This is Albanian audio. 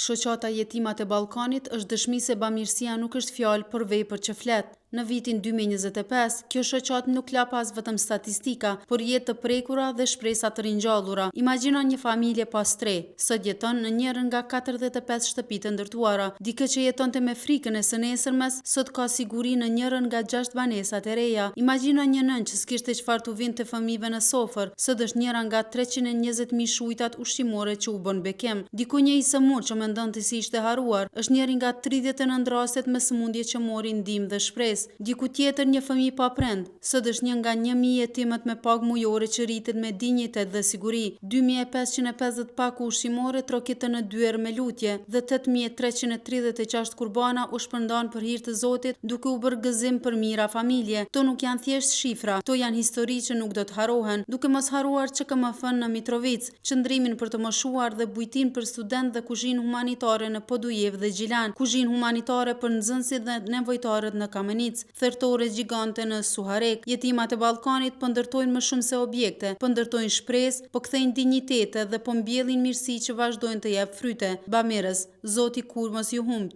Shoqata Jetimat e Ballkanit është dëshmi se bamirësia nuk është fjalë, por vepër që flet. Në vitin 2025, kjo shoqatë nuk la pas vetëm statistika, por jetë të prekura dhe shpresa të ringjallura. Imagjino një familje pas tre, sot jeton në njërin nga 45 shtëpi të ndërtuara. Dikë që jetonte me frikën e së nesërmes, sot ka siguri në njërin nga 6 banesat e reja. Imagjino një nën që s'kishte çfarë t'u vinte fëmijëve në sofër, sot është njëra nga 320.000 shujtat ushqimore që u bën bekim. Diku një i sëmur që mendonte si ishte harruar, është njëri nga 39 rastet me sëmundje që mori ndihmë dhe shpresë. Diku tjetër një fëmijë pa prend, sot është një nga 1.000 jetimet me pagë mujore që rritet me dinjitet dhe siguri. 2.550 pakë ushqimore trokitën në dyer me lutje dhe 8.336 kurbana u shpërndan për hir të Zotit duke u bërë gëzim për mira familje. To nuk janë thjesht shifra, to janë histori që nuk do të harrohen, duke mos harruar ÇKMF-n në Mitrovic, qëndrimin për të moshuar dhe bujtin për student dhe kuzhinë humanitare në Podujev dhe Gjilan, kuzhinë humanitare për nxënësit dhe nevojtarët në Kamenic, thertore gjigante në Suharek. Jetimat e Ballkanit po ndërtojnë më shumë se objekte, po ndërtojnë shpresë, po kthejnë dinjitete dhe po mbjellin mirësi që vazhdojnë të jap fryte. Bamirës, Zoti kur mos ju humbt.